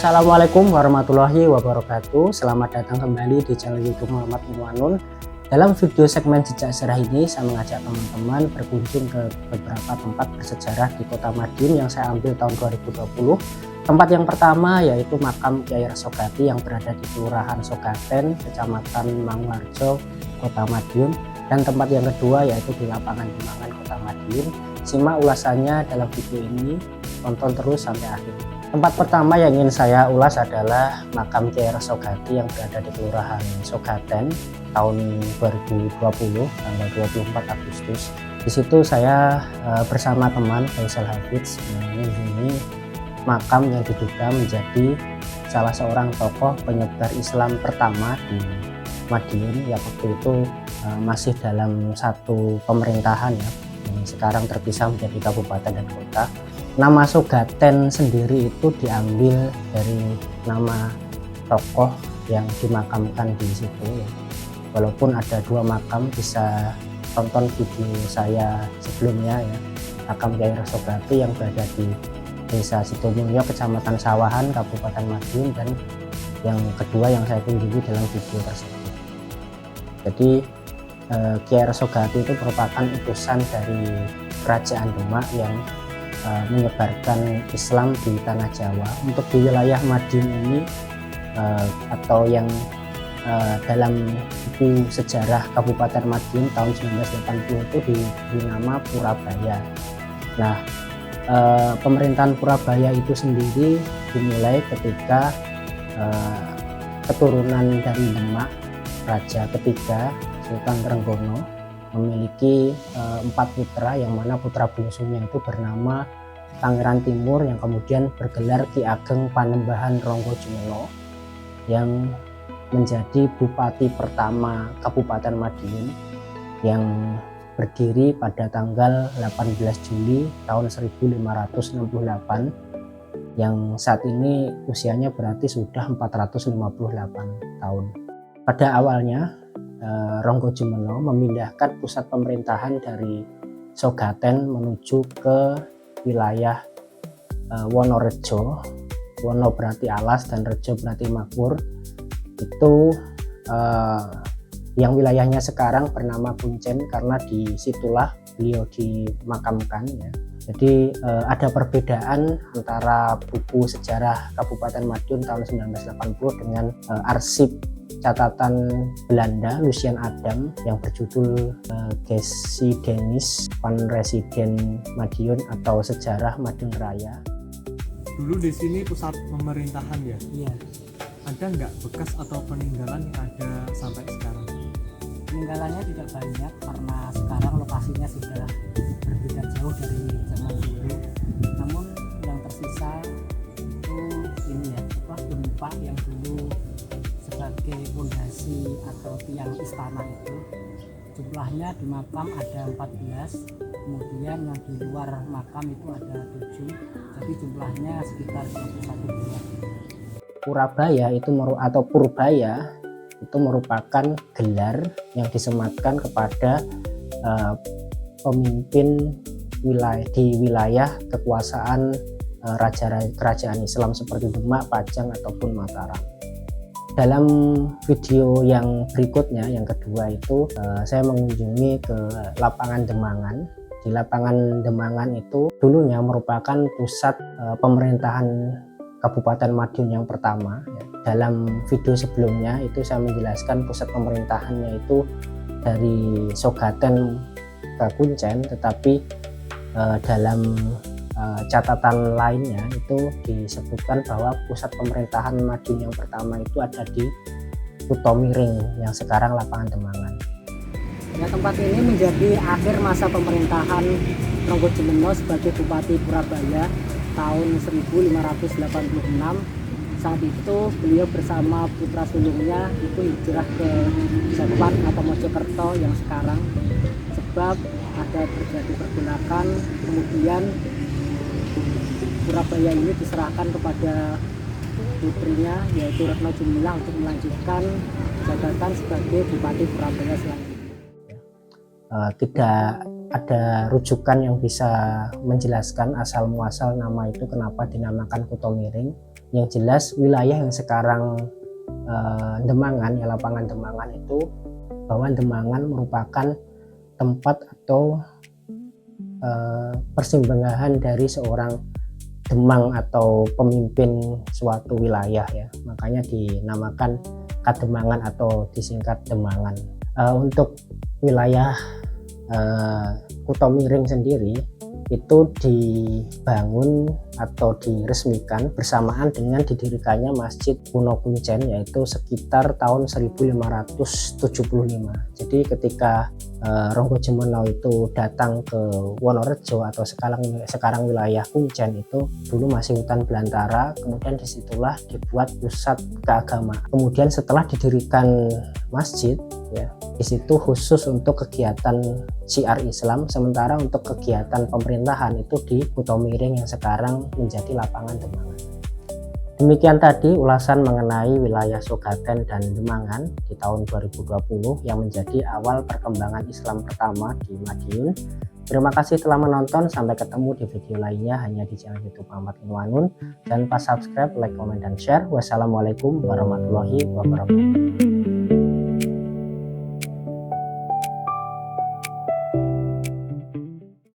Assalamualaikum warahmatullahi wabarakatuh. Selamat datang kembali di channel YouTube Muhammad Muanun. Dalam video segmen Jejak Sejarah ini, saya mengajak teman-teman berkunjung ke beberapa tempat bersejarah di Kota Madiun yang saya ambil tahun 2020. Tempat yang pertama yaitu makam Kyai Resogati yang berada di Kelurahan Sogaten, Kecamatan Manguharjo, Kota Madiun. Dan tempat yang kedua yaitu di Lapangan Demangan, Kota Madiun. Simak ulasannya dalam video ini, tonton terus sampai akhir. Tempat pertama yang ingin saya ulas adalah makam Kyai Resogati yang berada di Kelurahan Sogaten tahun 2020 tanggal 24 Agustus. Di situ saya bersama teman Faisal Hafidz mengunjungi makam yang diduga menjadi salah seorang tokoh penyebar Islam pertama di Madiun yang waktu itu masih dalam satu pemerintahan ya, yang sekarang terpisah menjadi kabupaten dan kota. Nama Sogaten sendiri itu diambil dari nama tokoh yang dimakamkan di situ. Walaupun ada dua makam, bisa tonton video saya sebelumnya ya, makam Kyai Resogati yang berada di Desa Sidomulyo, Kecamatan Sawahan, Kabupaten Madiun, dan yang kedua yang saya kunjungi dalam video tersebut. Jadi Kyai Resogati itu merupakan utusan dari Kerajaan Demak yang menyebarkan Islam di tanah Jawa. Untuk di wilayah Madiun ini atau yang dalam buku sejarah Kabupaten Madiun tahun 1980 itu diberi nama Purabaya. Nah, pemerintahan Purabaya itu sendiri dimulai ketika keturunan dari Demak, Raja ketiga Sultan Trenggono, memiliki 4 putra, yang mana putra bungsunya itu bernama Pangeran Timur yang kemudian bergelar Ki Ageng Panembahan Ronggojumengo yang menjadi bupati pertama Kabupaten Madiun yang berdiri pada tanggal 18 Juli tahun 1568 yang saat ini usianya berarti sudah 458 tahun. Pada awalnya Ronggojumengo memindahkan pusat pemerintahan dari Sogaten menuju ke wilayah Wonorejo. Wono berarti alas dan Rejo berarti makmur. Itu yang wilayahnya sekarang bernama Kuncen karena disitulah beliau dimakamkan ya. Jadi ada perbedaan antara buku sejarah Kabupaten Madiun tahun 1980 dengan arsip catatan Belanda Lucian Adam yang berjudul Geschiedenis van Residen Madiun atau Sejarah Madiun Raya. Dulu di sini pusat pemerintahan ya? Iya. Ada nggak bekas atau peninggalan yang ada sampai sekarang? Peninggalannya tidak banyak karena sekarang lokasinya sudah berbeda jauh dari zaman dulu. Namun yang tersisa itu ini ya, gempa yang dulu sebagai fondasi atau tiang istana itu. Jumlahnya di makam ada 14, kemudian yang di luar makam itu ada 7, jadi jumlahnya sekitar 21 buah. Purabaya itu atau Purbaya itu merupakan gelar yang disematkan kepada pemimpin di wilayah kekuasaan kerajaan Islam seperti Demak, Pajang ataupun Mataram. Dalam video yang berikutnya, yang kedua itu saya mengunjungi ke Lapangan Demangan. Di Lapangan Demangan itu dulunya merupakan pusat pemerintahan Kabupaten Madiun yang pertama. Dalam video sebelumnya itu saya menjelaskan pusat pemerintahannya itu dari Sogaten ke Kuncen, tetapi dalam catatan lainnya itu disebutkan bahwa pusat pemerintahan Madiun yang pertama itu ada di Kutomiring yang sekarang Lapangan Demangan. Ya, tempat ini menjadi akhir masa pemerintahan Ronggojumengo sebagai Bupati Purabaya tahun 1586. Saat itu beliau bersama putra sulungnya itu hijrah ke Sepan atau Mojokerto yang sekarang, sebab ada terjadi pergolakan. Kemudian Purabaya ini diserahkan kepada putrinya yaitu Retno Jumilah untuk melanjutkan jabatan sebagai Bupati Purabaya selanjutnya. Tidak ada rujukan yang bisa menjelaskan asal muasal nama itu kenapa dinamakan Kutomiring. Yang jelas wilayah yang sekarang Demangan, ya lapangan Demangan itu, bahwa Demangan merupakan tempat atau persimbangan dari seorang Demang atau pemimpin suatu wilayah ya, makanya dinamakan Kademangan atau disingkat Demangan. Untuk wilayah Kutomiring sendiri itu dibangun atau diresmikan bersamaan dengan didirikannya Masjid Kuno Kuncen, yaitu sekitar tahun 1575. Jadi ketika Ronggo Jemono itu datang ke Wonorejo atau sekarang wilayah Kuncen, itu dulu masih hutan belantara, kemudian disitulah dibuat pusat keagamaan. Kemudian setelah didirikan masjid ya, di situ khusus untuk kegiatan syiar Islam, sementara untuk kegiatan pemerintahan itu di Kutomiring yang sekarang menjadi lapangan Demangan. Demikian tadi ulasan mengenai wilayah Sogaten dan Demangan di tahun 2020 yang menjadi awal perkembangan Islam pertama di Madiun. Terima kasih telah menonton, sampai ketemu di video lainnya hanya di channel YouTube Muhammad Inwanun. Jangan lupa subscribe, like, comment, dan share. Wassalamualaikum warahmatullahi wabarakatuh.